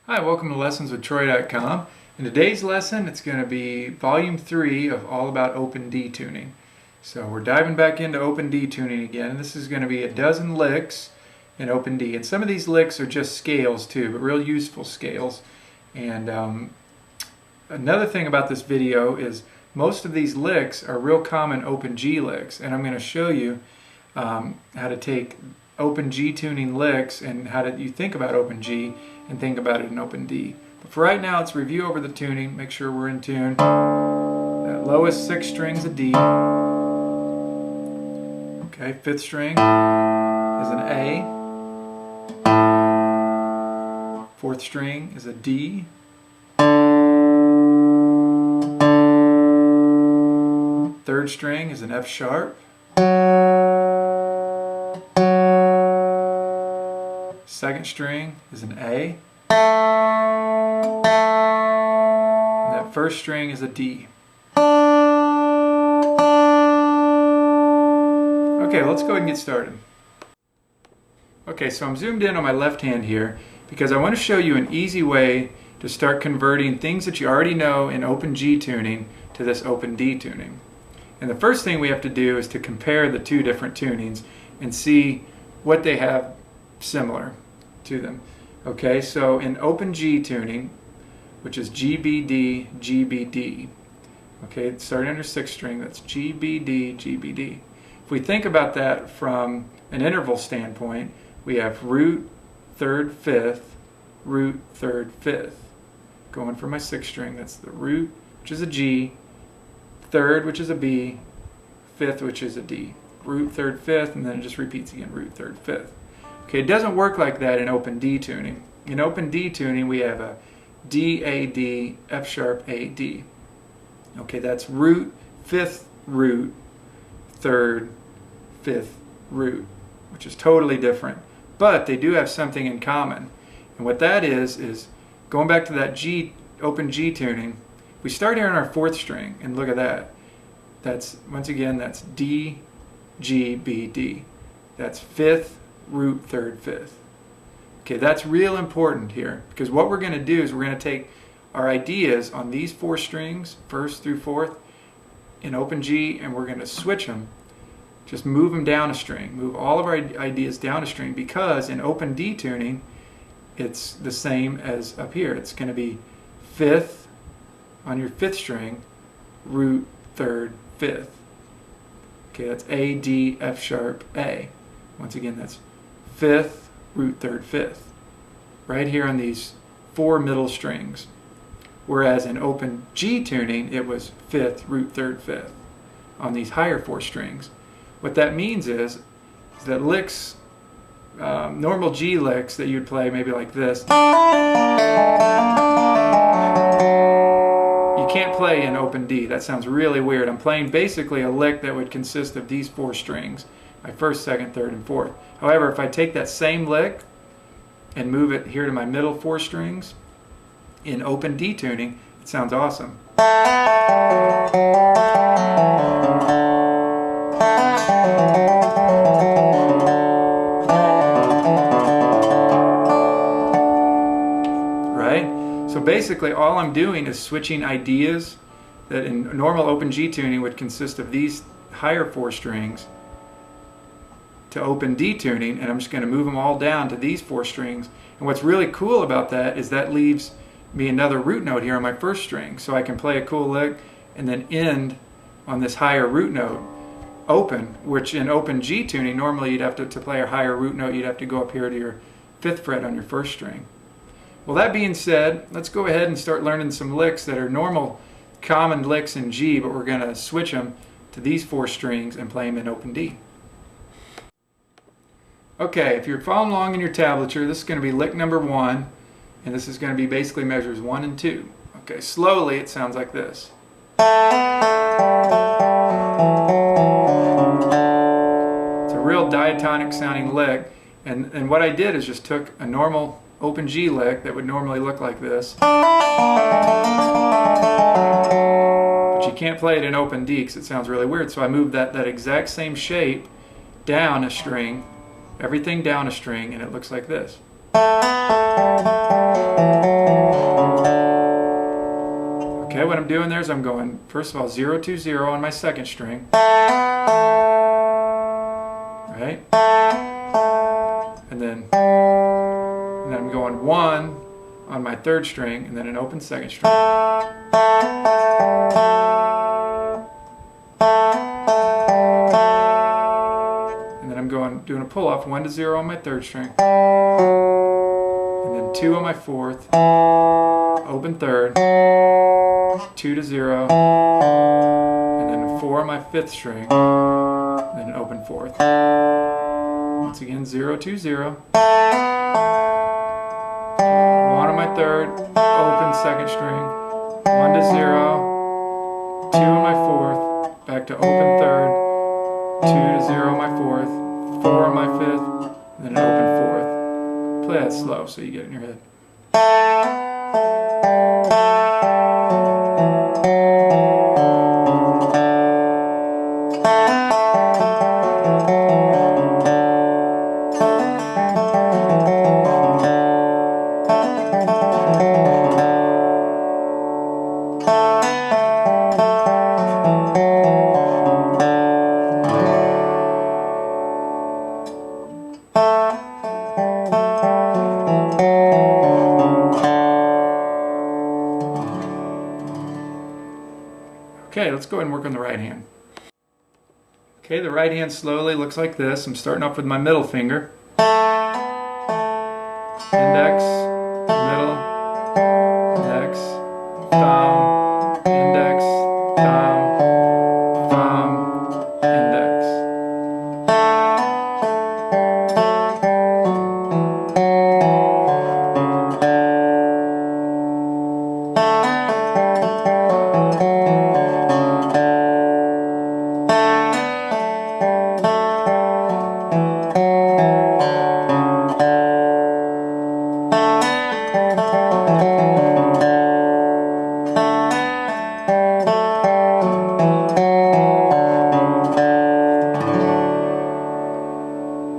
Hi, welcome to Lessons with Troy.com. In today's lesson, it's going to be Volume 3 of All About Open D Tuning. So we're diving back into Open D Tuning again, and this is going to be a dozen licks in Open D. And some of these licks are just scales too, but real useful scales. And another thing about this video is most of these licks are real common Open G licks, and I'm going to show you how to take Open G tuning licks and how you think about Open G and think about it in Open D. But for right now, let's review over the tuning, make sure we're in tune. That lowest 6th string's a D. Okay, 5th string is an A. 4th string is a D. 3rd string is an F sharp. 2nd string is an A. And that 1st string is a D. Okay, let's go ahead and get started. Okay, so I'm zoomed in on my left hand here because I want to show you an easy way to start converting things that you already know in Open G tuning to this Open D tuning. And the first thing we have to do is to compare the two different tunings and see what they have similar to them. Okay, so in Open G tuning, which is GBD, GBD, okay, it's starting under 6th string, that's GBD, GBD. If we think about that from an interval standpoint, we have root, 3rd, 5th, root, 3rd, 5th. Going for my 6th string, that's the root, which is a G, 3rd, which is a B, 5th, which is a D. Root, 3rd, 5th, and then it just repeats again, root, 3rd, 5th. Okay, it doesn't work like that in Open D tuning. In Open D tuning, we have a D, A, D, F sharp, A, D. Okay, that's root, 5th, root, 3rd, 5th, root, which is totally different. But they do have something in common. And what that is going back to that G, Open G tuning, we start here on our 4th string, and look at that. That's, once again, that's D, G, B, D. That's 5th, root, 3rd, 5th. Okay, that's real important here because what we're going to do is we're going to take our ideas on these 4 strings, 1st through 4th, in Open G, and we're going to switch them. Just move them down a string. Move all of our ideas down a string because in Open D tuning, it's the same as up here. It's going to be 5th on your 5th string, root, 3rd, 5th. Okay, that's A, D, F sharp, A. Once again, that's 5th, root, 3rd, 5th. Right here on these 4 middle strings. Whereas in Open G tuning, it was 5th, root, 3rd, 5th on these higher 4 strings. What that means is that licks, normal G licks that you'd play maybe like this, you can't play in Open D. That sounds really weird. I'm playing basically a lick that would consist of these 4 strings. My 1st, 2nd, 3rd, and 4th. However, if I take that same lick and move it here to my middle 4 strings in Open D tuning, it sounds awesome. Right? So basically all I'm doing is switching ideas that in normal Open G tuning would consist of these higher 4 strings to Open D tuning, and I'm just going to move them all down to these 4 strings. And what's really cool about that is that leaves me another root note here on my 1st string, so I can play a cool lick and then end on this higher root note open, which in Open G tuning normally you'd have to play a higher root note, you'd have to go up here to your 5th fret on your 1st string. Well, that being said, let's go ahead and start learning some licks that are normal common licks in G, but we're going to switch them to these 4 strings and play them in Open D. Okay, if you're following along in your tablature, this is going to be lick number 1, and this is going to be basically measures 1 and 2. Okay, slowly it sounds like this. It's a real diatonic sounding lick, and what I did is just took a normal Open G lick that would normally look like this, but you can't play it in Open D because it sounds really weird, so I moved that exact same shape down a string, everything down a string, and it looks like this. Okay, what I'm doing there is I'm going, first of all, 0, 2, 0 on my second string. Right? And then I'm going 1 on my third string, and then an open second string. And then I'm doing a pull off, 1 to 0 on my third string. And then 2 on my fourth, open third, 2 to 0, and then a 4 on my fifth string, and then an open fourth. Once again, 0, 2, 0. 1 on my third, open second string, 1 to 0, 2 on my fourth, back to open third, 2 to 0 on my fourth, 4 on my fifth, and then an open fourth. Play that slow so you get it in your head. Okay, let's go ahead and work on the right hand. Okay, the right hand slowly looks like this. I'm starting off with my middle finger. Index, middle, index, thumb, index, thumb, thumb, index.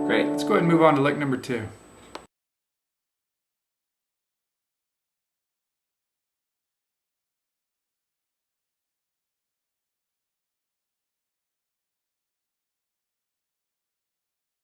Great, let's go ahead and move on to lick number 2.